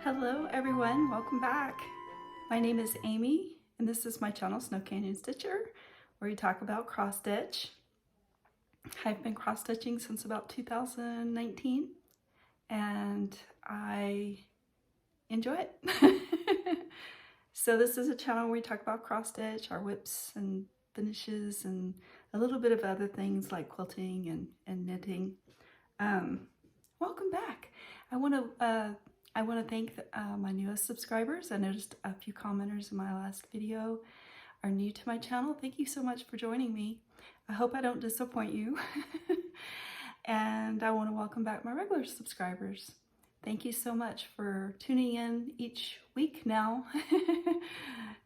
Hello everyone, welcome back. My name is Amy and this is my channel Snowcanyonstitcher, where we talk about cross stitch. I've been cross stitching since about 2019 and I enjoy it. So this is a channel where we talk about cross stitch, our whips and finishes, and a little bit of other things like quilting and knitting. Welcome back. I want to thank my newest subscribers. I noticed a few commenters in my last video are new to my channel. Thank you so much for joining me. I hope I don't disappoint you. And I want to welcome back my regular subscribers. Thank you so much for tuning in each week now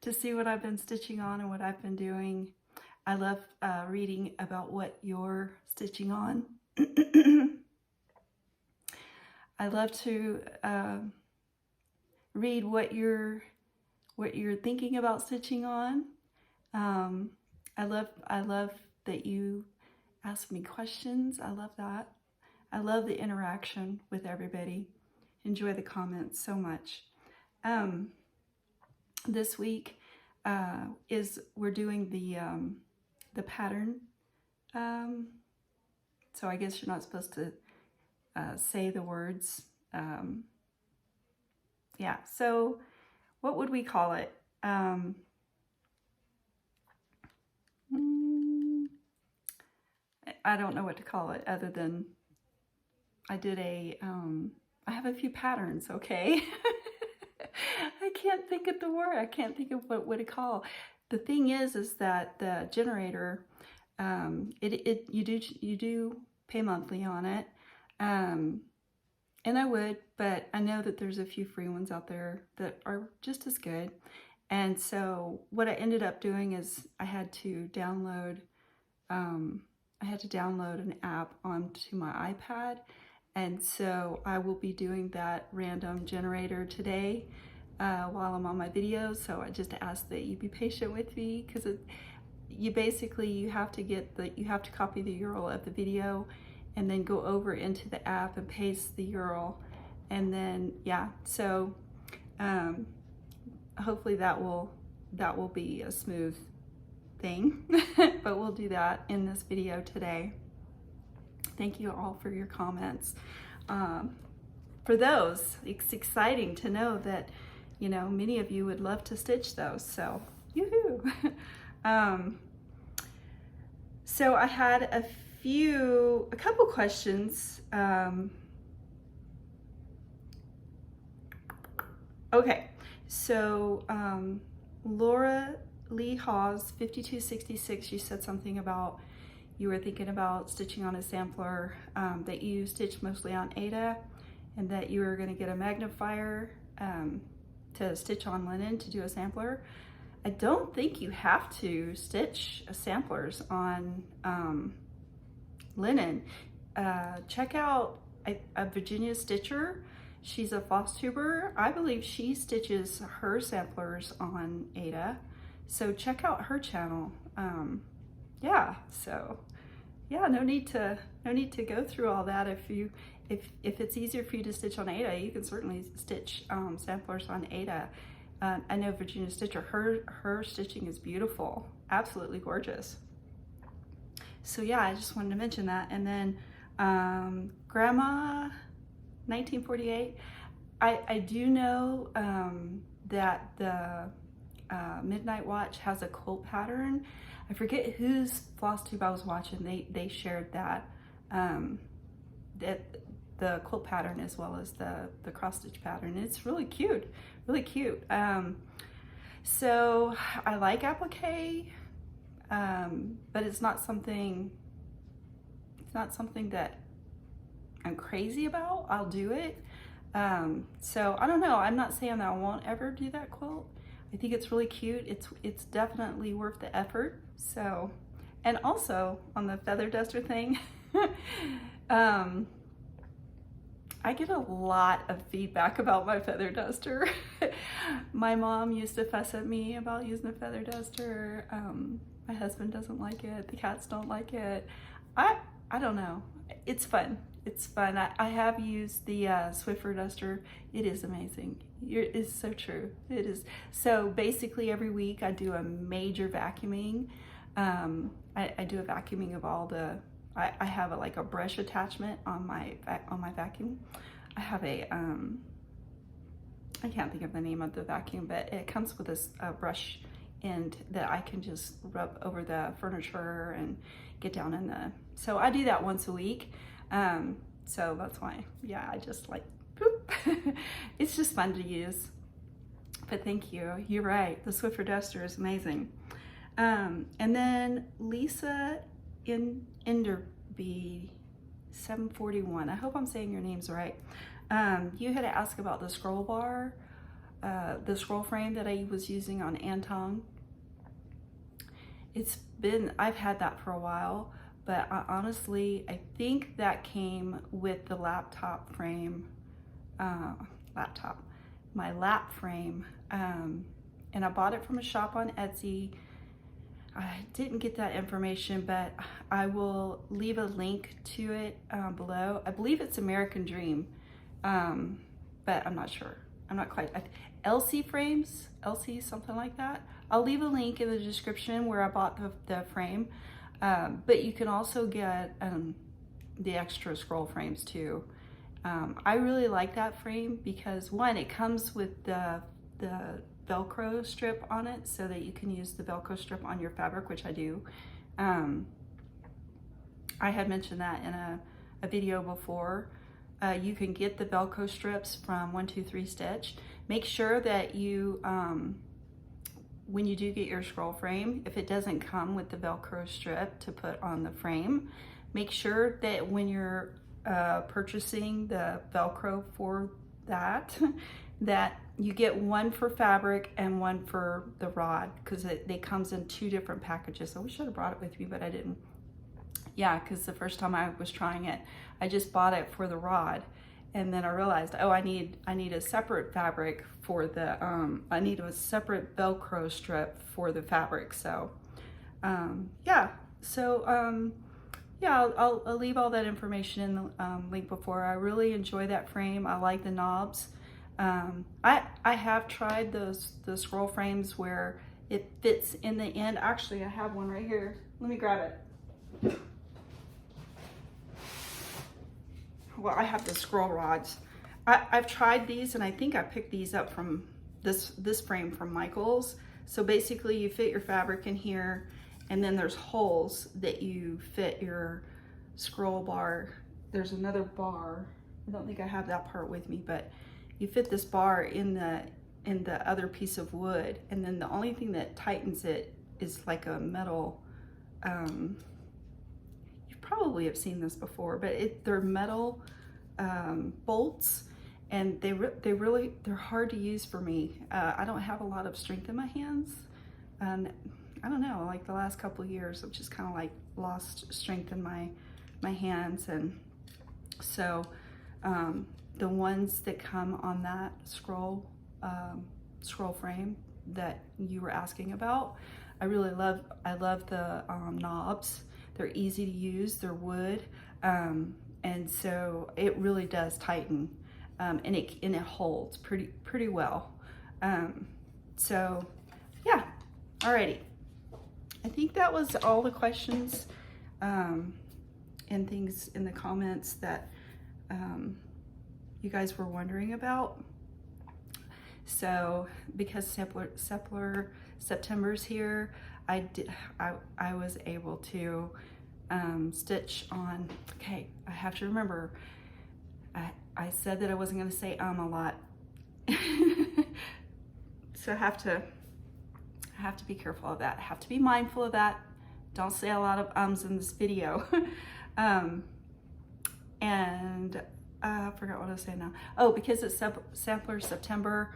to see what I've been stitching on and what I've been doing. I love reading about what you're stitching on. I love to read what you're thinking about stitching on. I love that you ask me questions. I love that. I love the interaction with everybody. Enjoy the comments so much. This week we're doing the pattern. So I guess you're not supposed to say the words. Yeah, so what would we call it? I don't know what to call it other than I did I have a few patterns, okay? I can't think of the word. I can't think of what to call. The thing is that the generator, you do pay monthly on it. And I would, but I know that there's a few free ones out there that are just as good. And so what I ended up doing is I had to download an app onto my iPad. And so I will be doing that random generator today while I'm on my videos. So I just ask that you be patient with me, because you have to copy the URL of the video and then go over into the app and paste the URL, and then yeah, so hopefully that will be a smooth thing. But we'll do that in this video today. Thank you all for your comments. For those, it's exciting to know that, you know, many of you would love to stitch those, so yoo-hoo. So I had a couple questions. Okay, so Laura Lee Hawes 5266, you said something about you were thinking about stitching on a sampler, that you stitch mostly on Aida, and that you were going to get a magnifier to stitch on linen to do a sampler. I don't think you have to stitch samplers on linen. Check out a Virginia Stitcher. She's a Flosstuber. I believe she stitches her samplers on Aida, so check out her channel. Yeah, so yeah, no need to go through all that. If it's easier for you to stitch on Aida, you can certainly stitch samplers on Aida. I know Virginia Stitcher, her stitching is beautiful, absolutely gorgeous. So yeah, I just wanted to mention that. And then Grandma 1948, I do know that the Midnight Watch has a quilt pattern. I forget whose Flosstube I was watching. They shared that the quilt pattern as well as the cross stitch pattern. It's really cute, really cute. So I like applique, but it's not something that I'm crazy about. I'll do it. So I don't know. I'm not saying that I won't ever do that quilt. I think it's really cute. It's definitely worth the effort. So, and also on the feather duster thing, I get a lot of feedback about my feather duster. My mom used to fuss at me about using a feather duster. My husband doesn't like it. The cats don't like it. I don't know. It's fun. It's fun. I have used the Swiffer duster. It is amazing. It's so true. It is. So basically every week I do a major vacuuming. I do a vacuuming of all the, I have like a brush attachment on my vacuum. I have a, I can't think of the name of the vacuum, but it comes with a brush end that I can just rub over the furniture and get down in the, so I do that once a week. So that's why, yeah, I just like, poop. It's just fun to use. But thank you. You're right. The Swiffer duster is amazing. And then Lisa Enderby 741. I hope I'm saying your names right. You had asked about the scroll bar, the scroll frame that I was using on Anton. I've had that for a while, but honestly, I think that came with the laptop frame, my lap frame. And I bought it from a shop on Etsy. I didn't get that information, but I will leave a link to it below. I believe it's American Dream, but I'm not sure. I'm not quite. LC frames, LC, something like that. I'll leave a link in the description where I bought the frame, but you can also get the extra scroll frames too. I really like that frame because one, it comes with the Velcro strip on it so that you can use the Velcro strip on your fabric, which I do. I had mentioned that in a video before. You can get the Velcro strips from 123 Stitch. Make sure that you, when you do get your scroll frame, if it doesn't come with the Velcro strip to put on the frame, make sure that when you're purchasing the Velcro for that, that you get one for fabric and one for the rod, because it comes in two different packages. I wish I'd have brought it with me, but I didn't. Yeah, because the first time I was trying it, I just bought it for the rod, and then I realized, oh, I need a separate fabric for the, I need a separate Velcro strip for the fabric. So, yeah. So, yeah, I'll leave all that information in the link before. I really enjoy that frame. I like the knobs. I have tried the scroll frames where it fits in the end. Actually, I have one right here. Let me grab it. Well, I have the scroll rods. I've tried these, and I think I picked these up from this frame from Michael's. So basically you fit your fabric in here, and then there's holes that you fit your scroll bar. There's another bar. I don't think I have that part with me, but you fit this bar in the other piece of wood, and then the only thing that tightens it is like a metal, you probably have seen this before, but they're metal bolts, and they're hard to use for me. I don't have a lot of strength in my hands, and I don't know, like the last couple of years I've just kind of like lost strength in my hands. And so the ones that come on that scroll frame that you were asking about, I love the knobs. They're easy to use, they're wood, and so it really does tighten, and it holds pretty well. So yeah, alrighty. I think that was all the questions and things in the comments that you guys were wondering about. So because September's here, I was able to stitch on. Okay, I have to remember. I said that I wasn't going to say a lot, so I have to be careful of that. I have to be mindful of that. Don't say a lot of ums in this video. And I forgot what I was saying now. Oh, because it's Sampler September,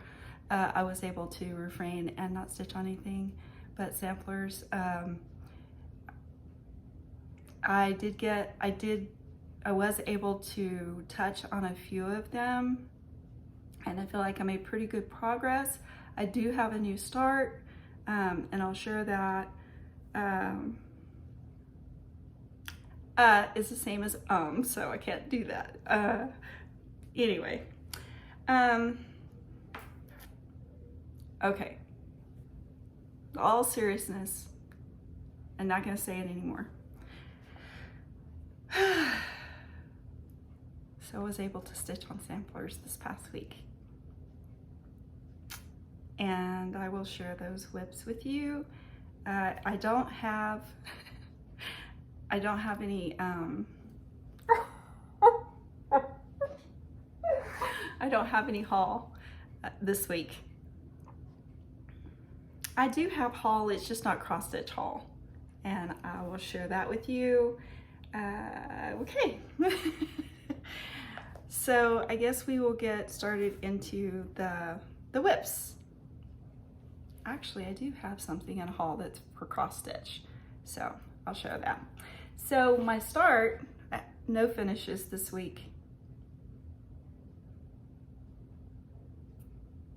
I was able to refrain and not stitch on anything but samplers. I was able to touch on a few of them, and I feel like I made pretty good progress. I do have a new start, and I'll share that. is the same as so I can't do that. Anyway, okay. All seriousness, I'm not gonna say it anymore. So I was able to stitch on samplers this past week. And I will share those whips with you. I don't have any I don't have any haul this week. I do have haul, it's just not cross stitch haul, and I will share that with you. Okay. So I guess we will get started into the whips. Actually, I do have something in a haul that's for cross stitch, so I'll show that. So my start, no finishes this week.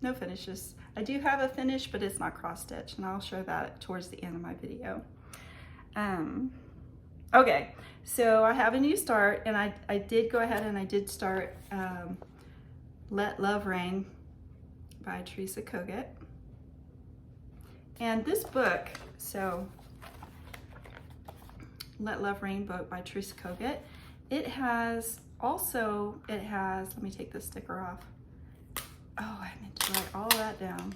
No finishes. I do have a finish, but it's not cross stitch, and I'll show that towards the end of my video. Okay, so I have a new start, and I did go ahead and I did start Let Love Rain by Teresa Kogut. And this book, so Let Love Rain book by Teresa Kogut, it has, let me take this sticker off. Oh, I meant to write all that down.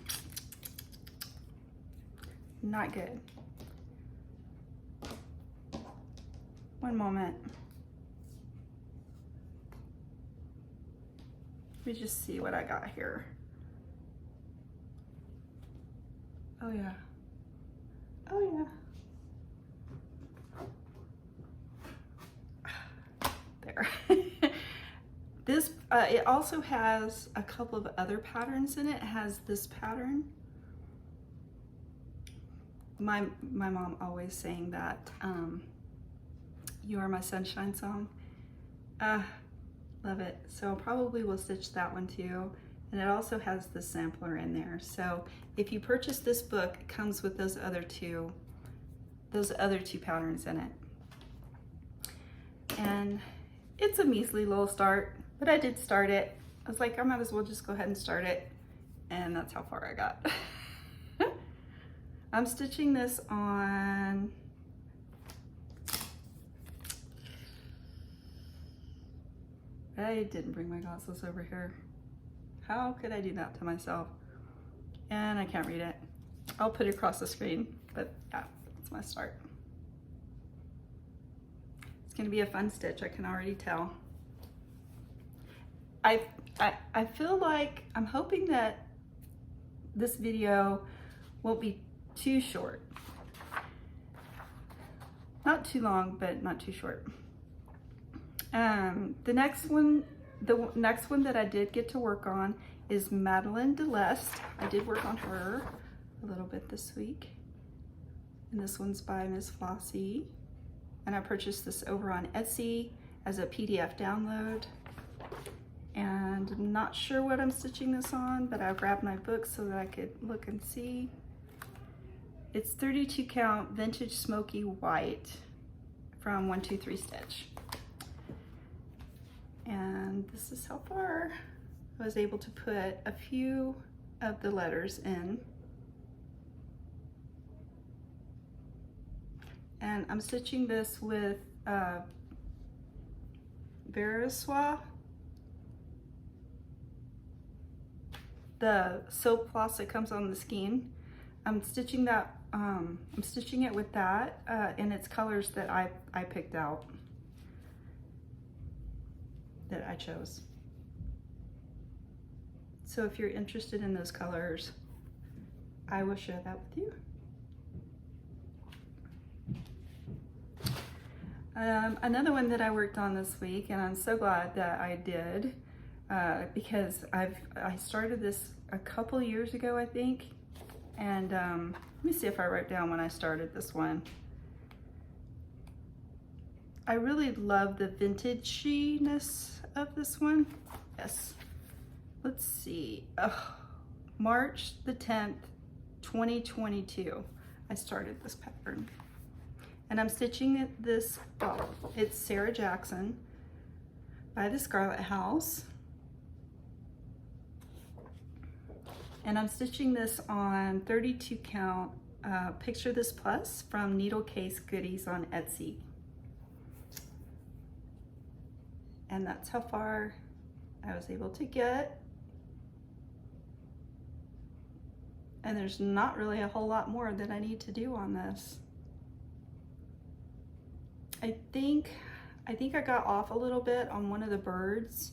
Not good. One moment. Let me just see what I got here. Oh yeah. Oh yeah. There. This, it also has a couple of other patterns in it. It has this pattern. My mom always sang that, You Are My Sunshine song. Love it. So probably will stitch that one too. And it also has the sampler in there. So if you purchase this book, it comes with those other two patterns in it. And it's a measly little start, but I did start it. I was like, I might as well just go ahead and start it. And that's how far I got. I'm stitching this on, I didn't bring my glasses over here. How could I do that to myself? And I can't read it. I'll put it across the screen, but yeah, that's my start. It's gonna be a fun stitch, I can already tell. I feel like, I'm hoping that this video won't be too short. Not too long, but not too short. The next one that I did get to work on is Madeline Deleste. I did work on her a little bit this week. And this one's by Miss Flossie. And I purchased this over on Etsy as a PDF download. And I'm not sure what I'm stitching this on, but I grabbed my book so that I could look and see. It's 32 count vintage smoky white from 123 Stitch. And this is how far I was able to put a few of the letters in. And I'm stitching this with Veriswa, the soap floss that comes on the skein. I'm stitching that. I'm stitching it with that, and it's colors that I picked out, that I chose. So if you're interested in those colors, I will share that with you. Another one that I worked on this week, and I'm so glad that I did, because I started this a couple years ago, I think. And let me see if I wrote down when I started this one. I really love the vintaginess of this one. Yes. Let's see. March the 10th, 2022, I started this pattern. And I'm stitching this, well, it's Sarah Jackson by the Scarlet House. And I'm stitching this on 32 count Picture This Plus from Needle Case Goodies on Etsy. And that's how far I was able to get. And there's not really a whole lot more that I need to do on this. I think I got off a little bit on one of the birds.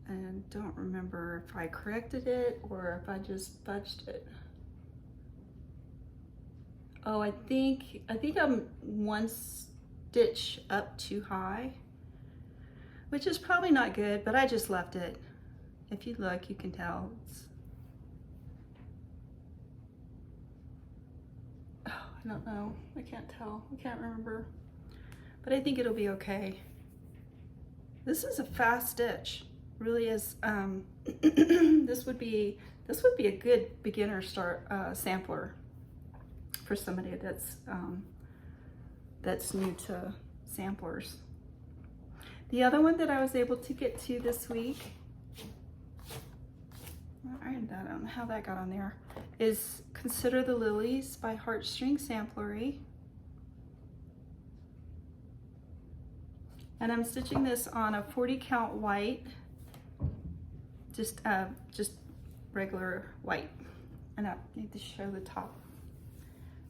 And don't remember if I corrected it or if I just fudged it. Oh, I think I'm one stitch up too high, which is probably not good, but I just left it. If you look, you can tell. Oh, I don't know. I can't tell. I can't remember. But I think it'll be okay. This is a fast stitch. Really is. This would be a good beginner start sampler for somebody that's new to samplers. The other one that I was able to get to this week, I don't know how that got on there, is Consider the Lilies by Heartstring Samplery. And I'm stitching this on a 40 count white, just regular white. And I need to show the top.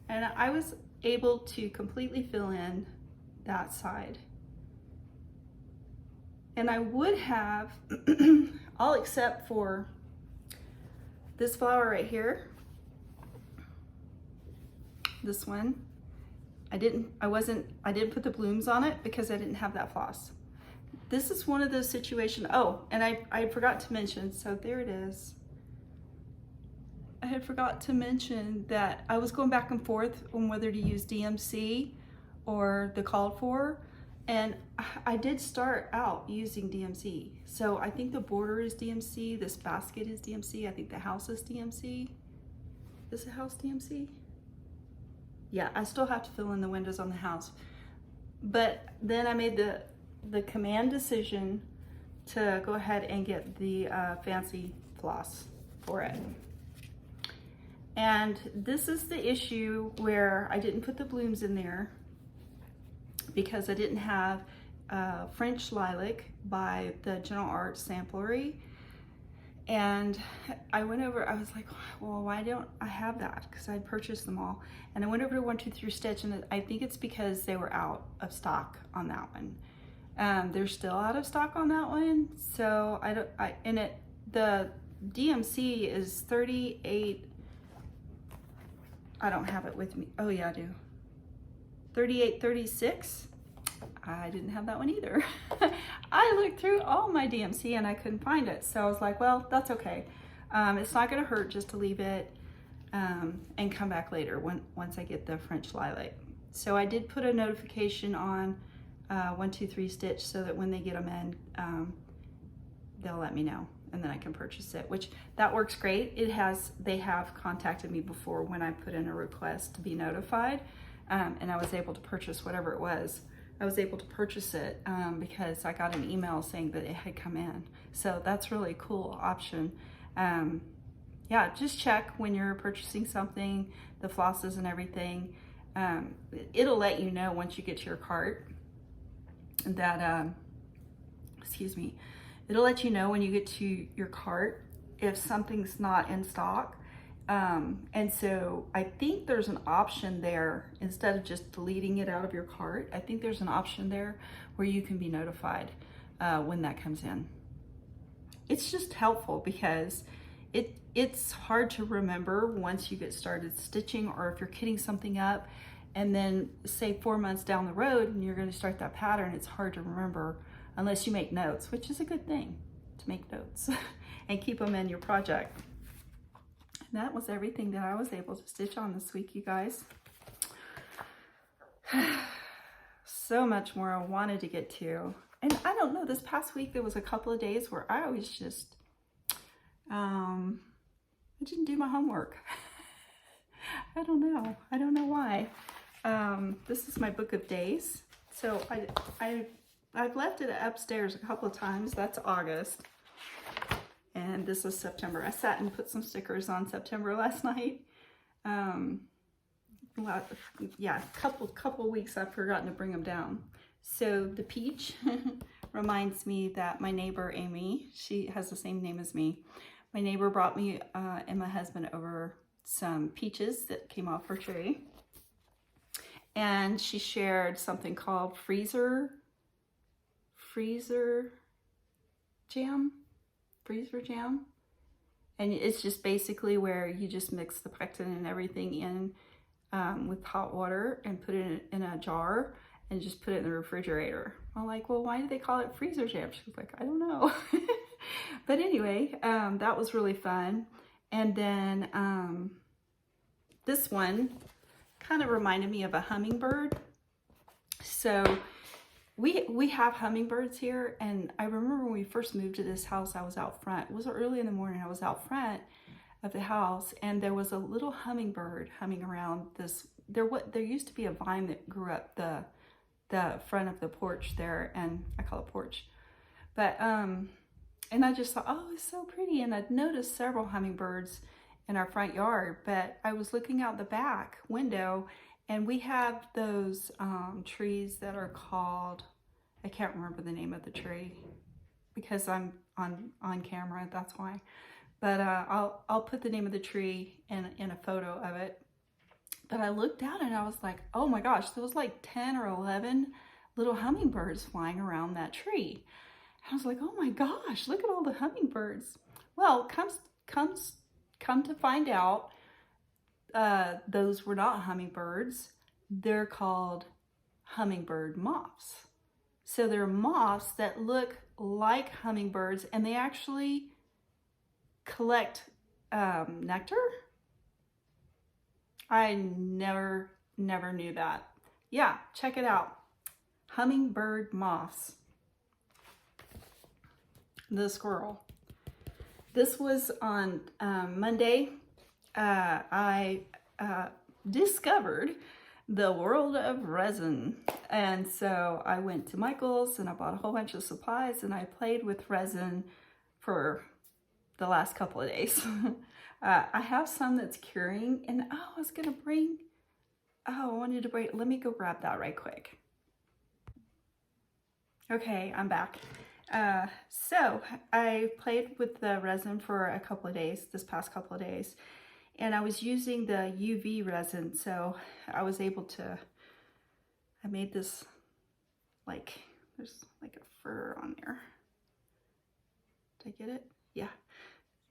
And I was able to completely fill in that side. And I would have, all except for this flower right here, this one. I didn't put the blooms on it because I didn't have that floss. This is one of those situations. Oh, and I forgot to mention, so there it is. I had forgot to mention that I was going back and forth on whether to use DMC or the called for, and I did start out using DMC. So I think the border is DMC, this basket is DMC, I think the house is DMC. Is the house DMC? Yeah, I still have to fill in the windows on the house. But then I made the command decision to go ahead and get the fancy floss for it. And this is the issue where I didn't put the blooms in there because I didn't have French Lilac by the General Art Samplery. And I went over, I was like, well, why don't I have that? Because I'd purchased them all. And I went over to 123 Stitch, and I think it's because they were out of stock on that one. They're still out of stock on that one. So the DMC is 38, I don't have it with me. Oh yeah, I do. 3836. I didn't have that one either. I looked through all my DMC and I couldn't find it. So I was like, well, that's okay. It's not gonna hurt just to leave it and come back later once I get the French Lilac. So I did put a notification on 123 Stitch so that when they get them in, they'll let me know and then I can purchase it, which that works great. They have contacted me before when I put in a request to be notified, and I was able to purchase whatever it was. I was able to purchase it because I got an email saying that it had come in. So that's really a cool option. Yeah, just check when you're purchasing something, the flosses and everything. It'll let you know once you get to your cart that, excuse me, it'll let you know when you get to your cart if something's not in stock. And so I think there's an option there, instead of just deleting it out of your cart, I think there's an option there where you can be notified when that comes in. It's just helpful because it's hard to remember once you get started stitching, or if you're kitting something up and then say 4 months down the road and you're going to start that pattern, it's hard to remember unless you make notes, which is a good thing to make notes and keep them in your project. That was everything that I was able to stitch on this week, you guys. So much more I wanted to get to. And I don't know, this past week there was a couple of days where I was just, I didn't do my homework. I don't know. I don't know why. This is my book of days. So I've left it upstairs a couple of times. That's August. And this is September. I sat and put some stickers on September last night. Yeah, couple weeks I've forgotten to bring them down. So the peach reminds me that my neighbor Amy, she has the same name as me. My neighbor brought me and my husband over some peaches that came off her tree. And she shared something called freezer jam. And it's just basically where you just mix the pectin and everything in with hot water and put it in a jar and just put it in the refrigerator. I'm like, well, why do they call it freezer jam? She was like, I don't know. But anyway, that was really fun. And then this one kind of reminded me of a hummingbird. So we have hummingbirds here, and I remember when we first moved to this house, I was out front. It was early in the morning. I was out front of the house, and there was a little hummingbird humming around this. There used to be a vine that grew up the front of the porch there, and I call it porch. But and I just thought, oh, it's so pretty. And I'd noticed several hummingbirds in our front yard, but I was looking out the back window, and we have those trees that are called, I can't remember the name of the tree because I'm on camera, that's why. But I'll put the name of the tree in a photo of it. But I looked out and I was like, oh my gosh, there was like 10 or 11 little hummingbirds flying around that tree. I was like, oh my gosh, look at all the hummingbirds. Well, come to find out, those were not hummingbirds. They're called hummingbird moths. So they're moths that look like hummingbirds, and they actually collect nectar. I never knew that. Yeah, check it out. Hummingbird moths. The squirrel. This was on Monday. I discovered the world of resin. And so I went to Michael's and I bought a whole bunch of supplies, and I played with resin for the last couple of days. I have some that's curing, and I wanted to bring, let me go grab that right quick. Okay, I'm back. So I played with the resin for a couple of days, this past couple of days, and I was using the UV resin. So I was able to, I made this, like, there's like a fur on there. Did I get it? Yeah.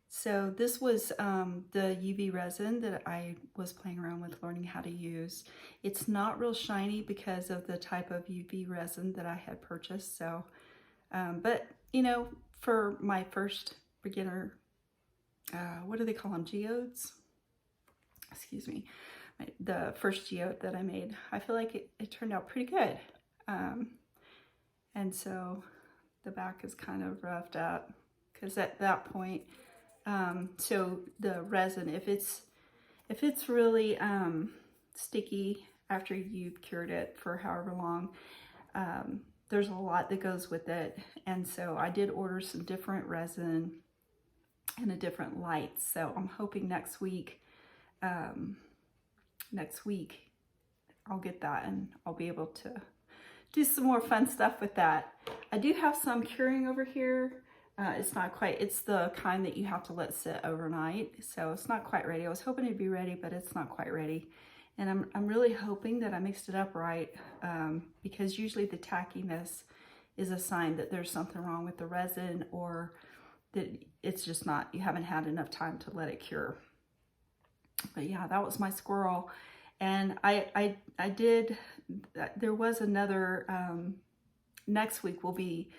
So this was the UV resin that I was playing around with, learning how to use. It's not real shiny because of the type of UV resin that I had purchased. So but, you know, for my first beginner, what do they call them? Geodes? Excuse me. The first geode that I made, I feel like it turned out pretty good. And so the back is kind of roughed up because at that point, so the resin, if it's really sticky after you've cured it for however long, there's a lot that goes with it. And so I did order some different resin and a different light. So I'm hoping next week I'll get that and I'll be able to do some more fun stuff with that. I do have some curing over here. It's not quite, it's the kind that you have to let sit overnight. So it's not quite ready. I was hoping it'd be ready, but it's not quite ready. And I'm really hoping that I mixed it up right, because usually the tackiness is a sign that there's something wrong with the resin, or that it's just not, you haven't had enough time to let it cure. But yeah, that was my squirrel. And I did, there was another, next week will be,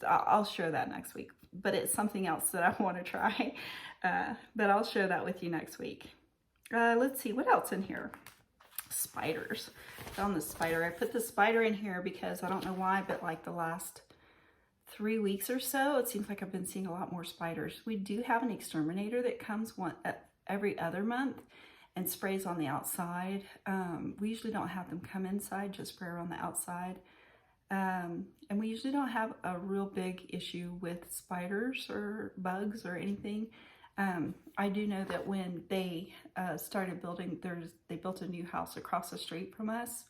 I'll share that next week, but it's something else that I want to try. But I'll share that with you next week. Let's see, what else in here? Spiders. Found the spider. I put the spider in here because I don't know why, but like the last 3 weeks or so, it seems like I've been seeing a lot more spiders. We do have an exterminator that comes every other month and sprays on the outside. We usually don't have them come inside, just spray on the outside. And we usually don't have a real big issue with spiders or bugs or anything. I do know that when they started building, they built a new house across the street from us.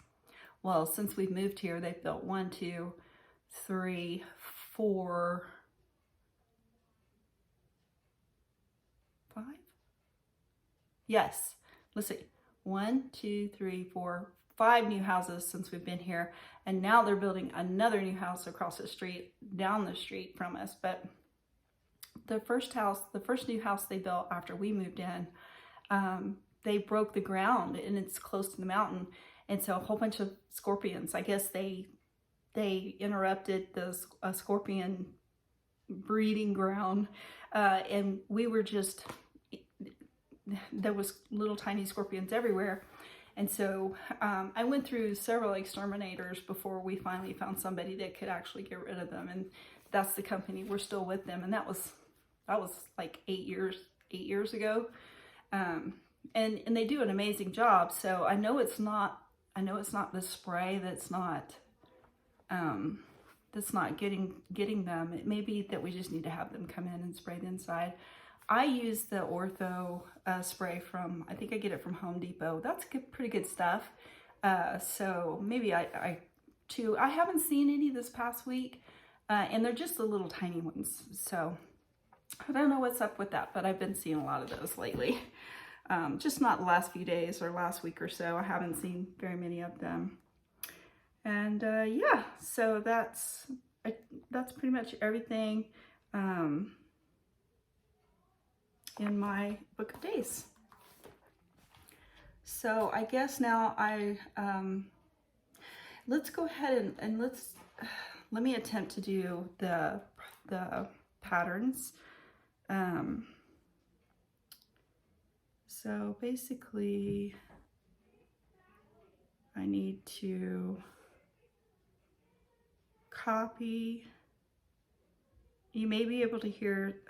Well, since we've moved here, they've built 1, 2, 3, 4, 5? Yes, let's see. 1, 2, 3, 4, 5 new houses since we've been here. And now they're building another new house across the street, down the street from us. But the first new house they built after we moved in, they broke the ground and it's close to the mountain. And so a whole bunch of scorpions, I guess they interrupted the scorpion breeding ground. And we were just, there was little tiny scorpions everywhere. And so I went through several exterminators before we finally found somebody that could actually get rid of them. And that's the company. We're still with them. And that was like 8 years ago. And they do an amazing job. So I know it's not the spray that's not getting them. It may be that we just need to have them come in and spray the inside. I use the Ortho spray from, I think I get it from Home Depot. That's pretty good stuff. So maybe I haven't seen any this past week, and they're just the little tiny ones. So I don't know what's up with that, but I've been seeing a lot of those lately. Just not the last few days or last week or so. I haven't seen very many of them. And yeah, so that's pretty much everything in my book of days. So I guess now let's go ahead and let me attempt to do the patterns. So basically I need to copy. You may be able to hear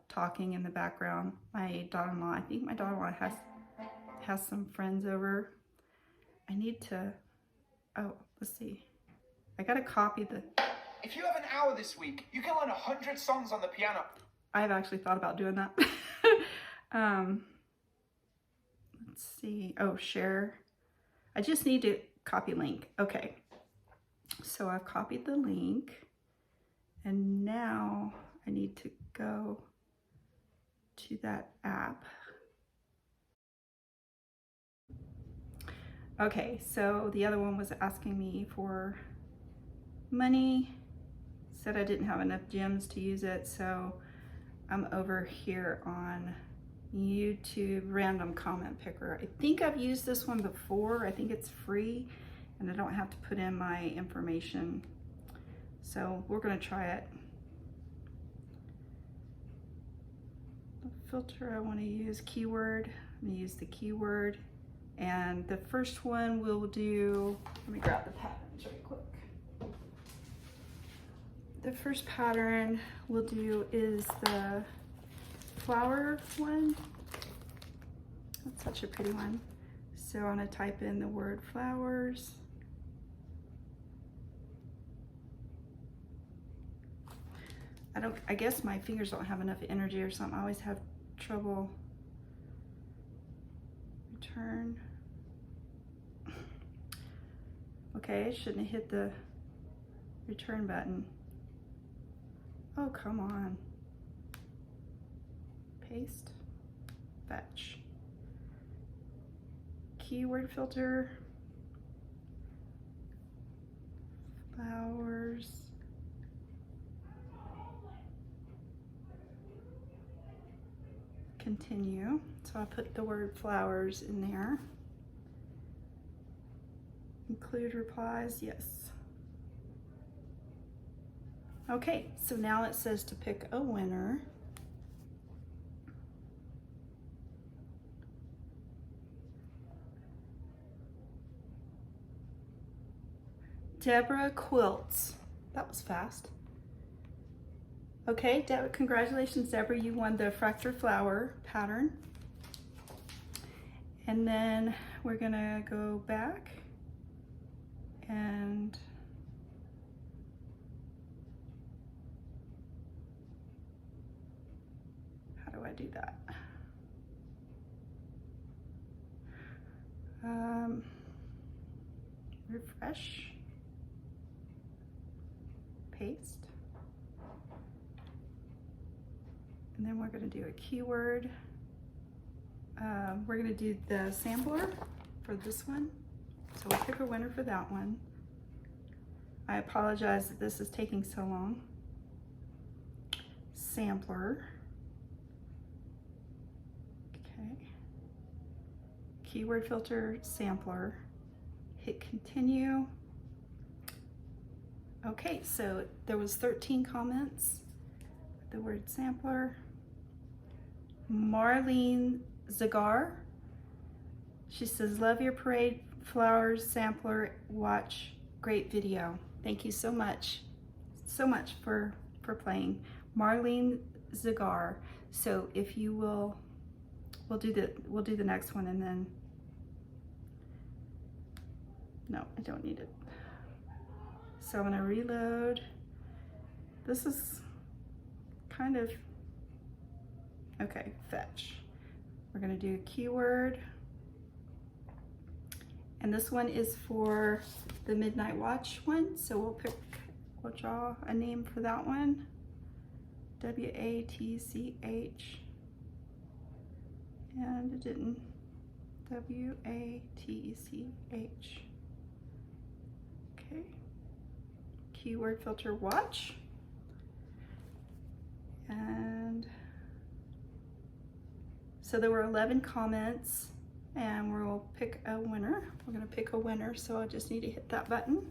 talking in the background. My daughter-in-law, I think my daughter-in-law has some friends over. I need to, oh, let's see. I gotta copy the... If you have an hour this week, you can learn 100 songs on the piano. I've actually thought about doing that. Let's see. Oh, share. I just need to copy link. Okay. So I've copied the link. And now I need to go to that app. Okay, so the other one was asking me for money. Said I didn't have enough gems to use it, so I'm over here on YouTube Random Comment Picker. I think I've used this one before. I think it's free and I don't have to put in my information. So we're gonna try it. The filter I wanna use, keyword. I'm gonna use the keyword. And the first one we'll do, let me grab the patterns right quick. The first pattern we'll do is the flower one. That's such a pretty one. So I'm gonna type in the word flowers. I guess my fingers don't have enough energy or something. I always have trouble. Return. Okay, I shouldn't have hit the return button. Oh, come on. Paste. Fetch. Keyword filter. Flowers. Continue. So I put the word flowers in there. Include replies, yes. Okay, so now it says to pick a winner. Deborah Quilts. That was fast. Okay, congratulations, Deborah. You won the Fracture Flower pattern. And then we're gonna go back and how do I do that? Refresh, paste, and then we're going to do a keyword. We're going to do the sampler for this one, so we'll pick a winner for that one. I apologize that this is taking so long. Sampler. Okay. Keyword filter, sampler. Hit continue. Okay, so there was 13 comments. The word sampler. Marlene Zagar. She says, love your parade flowers sampler. Watch, great video. Thank you so much for playing. Marlene Zagar. So if you will, we'll do the next one, and then no, I don't need it. So I'm gonna reload. This is kind of, okay, fetch. We're gonna do a keyword. And this one is for the Midnight Watch one. So we'll draw a name for that one. W-A-T-C-H. And it didn't. W-A-T-C-H. Okay. Keyword filter watch. And so there were 11 comments, and we'll pick a winner. We're gonna pick a winner, so I just need to hit that button.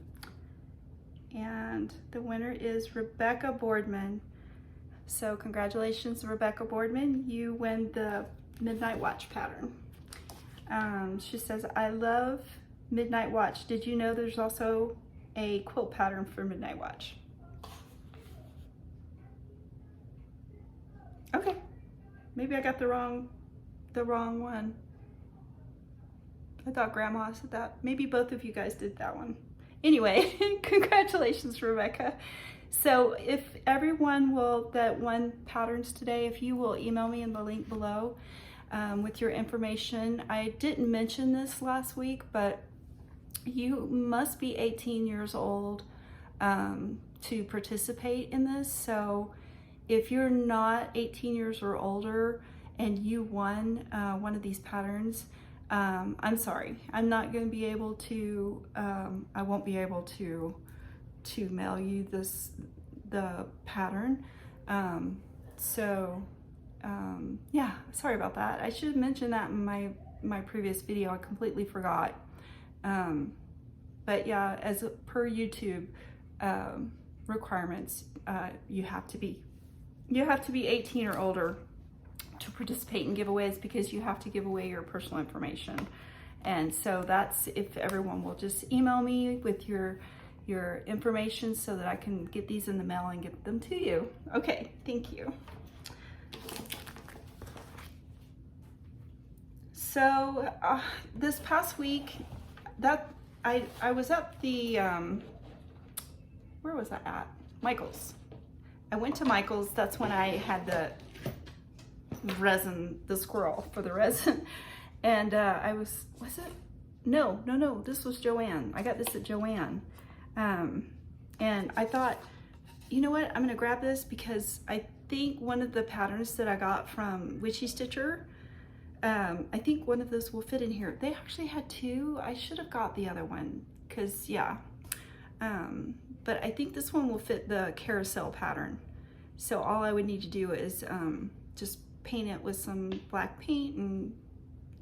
And the winner is Rebecca Boardman. So congratulations, Rebecca Boardman. You win the Midnight Watch pattern. She says, I love Midnight Watch. Did you know there's also a quilt pattern for Midnight Watch? Okay, maybe I got the wrong one. I thought Grandma said that. Maybe both of you guys did that one. Anyway, congratulations, Rebecca. So if everyone that won patterns today, if you will email me in the link below with your information. I didn't mention this last week, but you must be 18 years old to participate in this. So if you're not 18 years or older and you won one of these patterns, I'm sorry, I'm not going to be able to, I won't be able to mail you the pattern. Yeah, sorry about that. I should have mentioned that in my previous video. I completely forgot. But yeah, as per YouTube requirements, you have to be 18 or older to participate in giveaways, because you have to give away your personal information. And so that's, if everyone will just email me with your information so that I can get these in the mail and get them to you. Okay, thank you. So this past week, I was at the, where was I at? Michael's. I went to Michael's. That's when I had the resin, the squirrel for the resin. And was it? No, this was Joann. I got this at Joann. And I thought, you know what? I'm gonna grab this because I think one of the patterns that I got from Witchy Stitcher, I think one of those will fit in here. They actually had two. I should have got the other one, because yeah. But I think this one will fit the carousel pattern. So all I would need to do is just paint it with some black paint and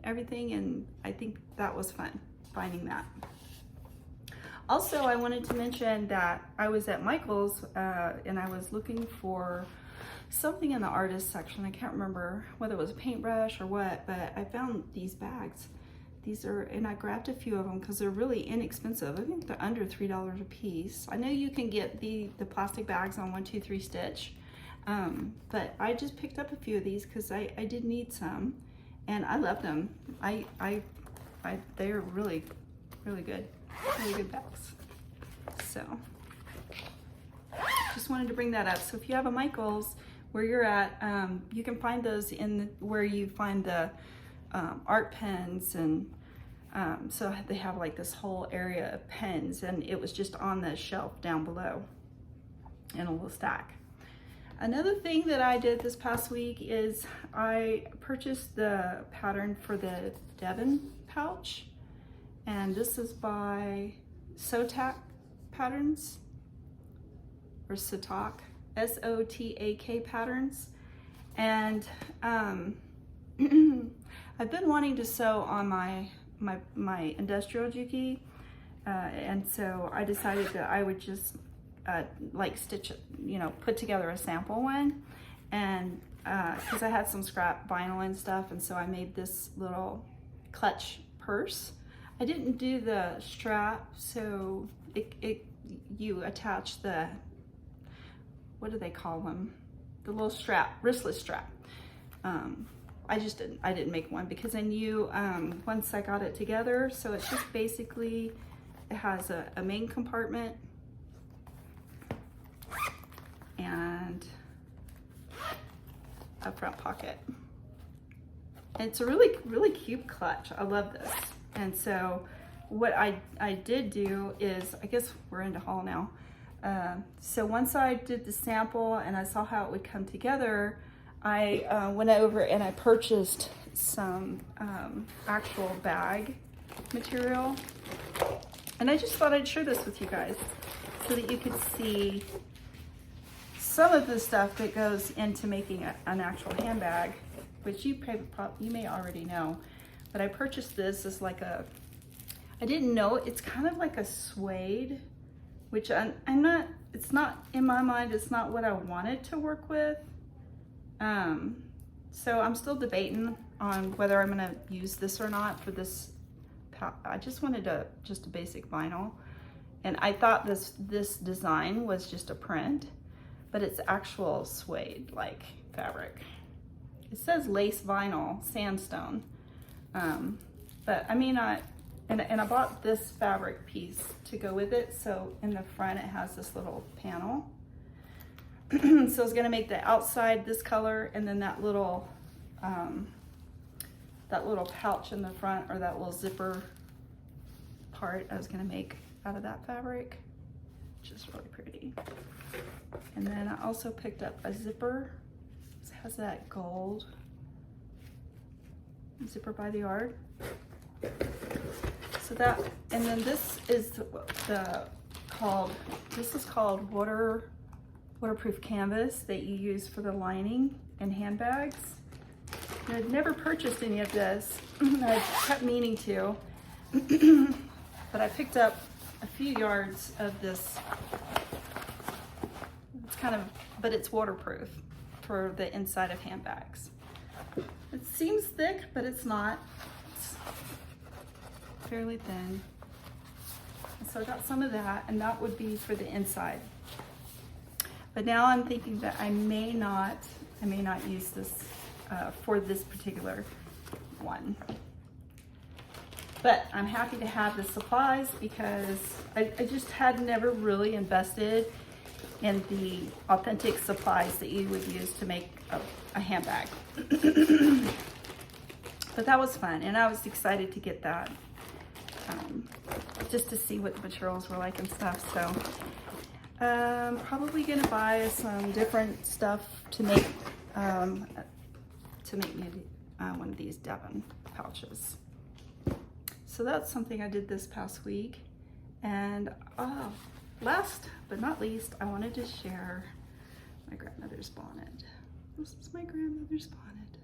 everything, and I think that was fun, finding that. Also, I wanted to mention that I was at Michael's and I was looking for something in the artist section. I can't remember whether it was a paintbrush or what, but I found these bags. These are, and I grabbed a few of them because they're really inexpensive. I think they're under $3 a piece. I know you can get the plastic bags on 1, 2, 3 Stitch, but I just picked up a few of these because I did need some. and I love them. They're really good, really good bags. So just wanted to bring that up. So if you have a Michaels where you're at, you can find those in where you find the art pens, and so they have like this whole area of pens, and it was just on the shelf down below in a little stack. Another thing that I did this past week is I purchased the pattern for the Devon pouch, and this is by Sotak Patterns, or Sotak, S-O-T-A-K Patterns. And I've been wanting to sew on my industrial juki, and so I decided that I would just like stitch, put together a sample one, and because I had some scrap vinyl and stuff, and so I made this little clutch purse. I didn't do the strap, so you attach the, what do they call them? The little strap, wristless strap. I didn't make one because I knew once I got it together, so it's just basically, it has a main compartment and a front pocket. And it's a really cute clutch. I love this. And so what I did do is, I guess we're into haul now. So once I did the sample and I saw how it would come together, I went over and I purchased some actual bag material. And I just thought I'd share this with you guys so that you could see some of the stuff that goes into making an actual handbag, which you may already know. But I purchased this as like I didn't know, it's kind of like a suede, which I'm not, it's not, in my mind, it's not what I wanted to work with. So I'm still debating on whether I'm gonna use this or not for this. I just wanted just a basic vinyl, and I thought this design was just a print, but it's actual suede like fabric. It says lace vinyl sandstone, but I mean, and I bought this fabric piece to go with it. So in the front it has this little panel. So I was gonna make the outside this color, and then that little pouch in the front, or that little zipper part, I was gonna make out of that fabric, which is really pretty. And then I also picked up a zipper. It has that gold zipper by the yard. So that, and then this is called waterproof canvas that you use for the lining in handbags. And I'd never purchased any of this. I kept meaning to, but I picked up a few yards of this. It's kind of, but it's waterproof for the inside of handbags. It seems thick, but it's not. It's fairly thin. So I got some of that, and that would be for the inside. But now I'm thinking that I may not use this for this particular one. But I'm happy to have the supplies, because I just had never really invested in the authentic supplies that you would use to make a handbag. But that was fun, and I was excited to get that, just to see what the materials were like and stuff. So probably gonna buy some different stuff to make me one of these Devon pouches. So that's something I did this past week. And last but not least, I wanted to share my grandmother's bonnet. This is my grandmother's bonnet,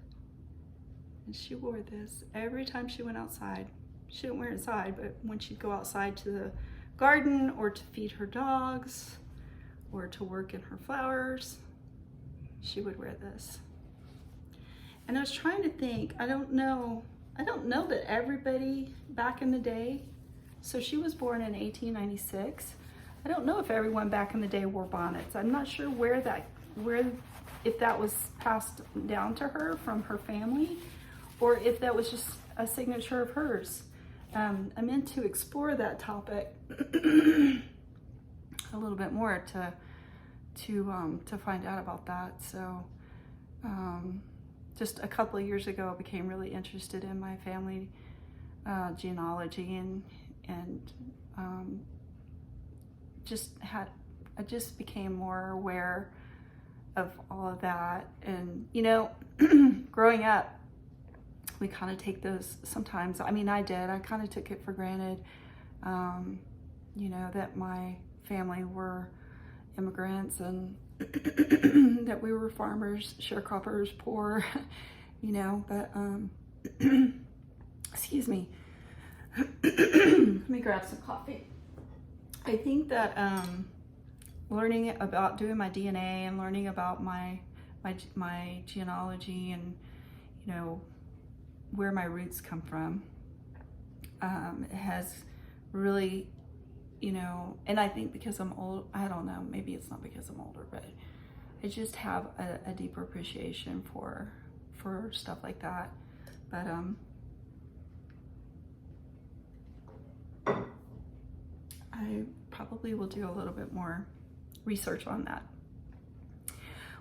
and she wore this every time she went outside. She didn't wear it inside, but when she'd go outside to the garden, or to feed her dogs, or to work in her flowers, she would wear this. And I was trying to think, I don't know that everybody back in the day, so she was born in 1896. I don't know if everyone back in the day wore bonnets. I'm not sure if that was passed down to her from her family, or if that was just a signature of hers. I meant to explore that topic a little bit more to find out about that. So just a couple of years ago, I became really interested in my family genealogy, and I just became more aware of all of that. And you know, growing up, we kind of take those sometimes. I mean, I did. I kind of took it for granted, you know, that my family were immigrants and that we were farmers, sharecroppers, poor, you know, but, excuse me. Let me grab some coffee. I think that learning about doing my DNA and learning about my genealogy and, you know, where my roots come from, has really, you know, and I think because I'm old, I don't know, maybe it's not because I'm older, but I just have a deeper appreciation for stuff like that. But I probably will do a little bit more research on that.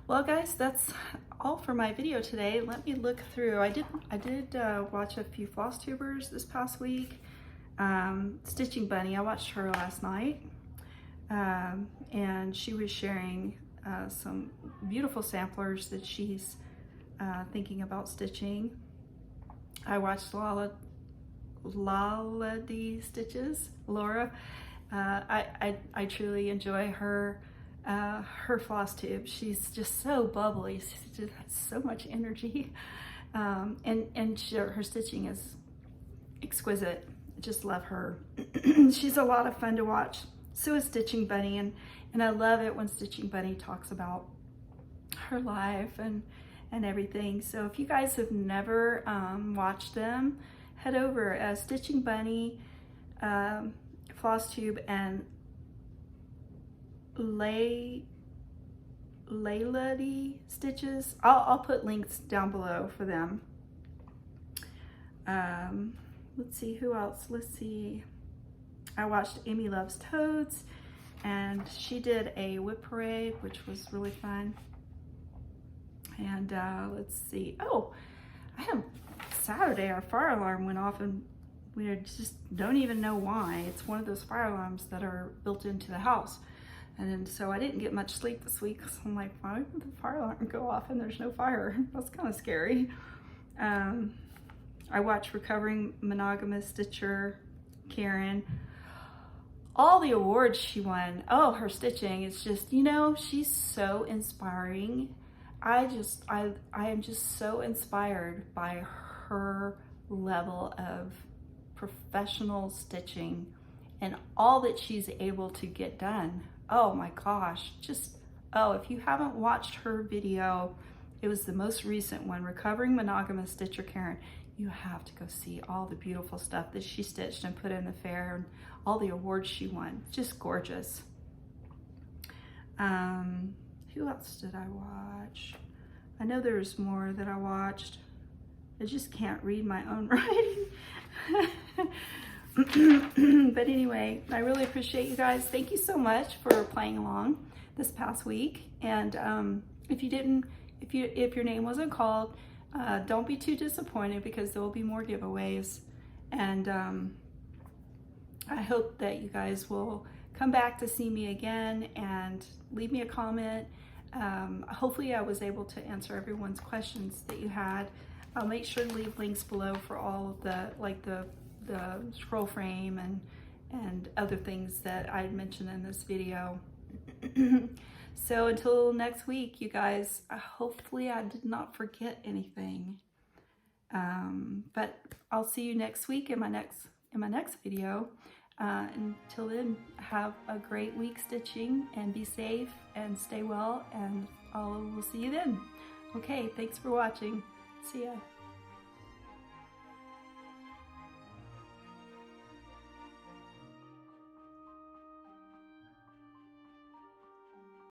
Well, guys, that's all for my video today. Let me look through. I did watch a few Flosstubers this past week. Stitching Bunny, I watched her last night, and she was sharing some beautiful samplers that she's thinking about stitching. I watched Laladees Stitches, Laura. I truly enjoy her Flosstube. She's just so bubbly. She just has so much energy, and her stitching is exquisite. I just love her. She's a lot of fun to watch. So is Stitching Bunny, and I love it when Stitching Bunny talks about her life and everything. So if you guys have never watched them, head over Stitching Bunny, Flosstube, and Laladees Stitches. I'll put links down below for them. Let's see who else. Let's see. I watched Amy Loves Toads, and she did a whip parade, which was really fun. And let's see. Oh, I had Saturday, our fire alarm went off, and we just don't even know why. It's one of those fire alarms that are built into the house. And so I didn't get much sleep this week. So I'm like, why would the fire alarm go off and there's no fire? That's kind of scary. I watched Recovering Monogamous Stitcher, Karen. All the awards she won. Oh, her stitching is just, you know, she's so inspiring. I am just so inspired by her level of professional stitching and all that she's able to get done. Oh my gosh, just, oh, if you haven't watched her video, it was the most recent one, Recovering Monogamous Stitcher Karen. You have to go see all the beautiful stuff that she stitched and put in the fair, and all the awards she won. Just gorgeous. Who else did I watch? I know there's more that I watched. I just can't read my own writing. But anyway, I really appreciate you guys. Thank you so much for playing along this past week. And if your name wasn't called, don't be too disappointed, because there will be more giveaways. And I hope that you guys will come back to see me again and leave me a comment. Hopefully I was able to answer everyone's questions that you had. I'll make sure to leave links below for all of the, like the scroll frame and other things that I mentioned in this video. So until next week, you guys, hopefully I did not forget anything. But I'll see you next week in my next video. Until then, have a great week stitching, and be safe and stay well, and we'll see you then. Okay, thanks for watching. See ya.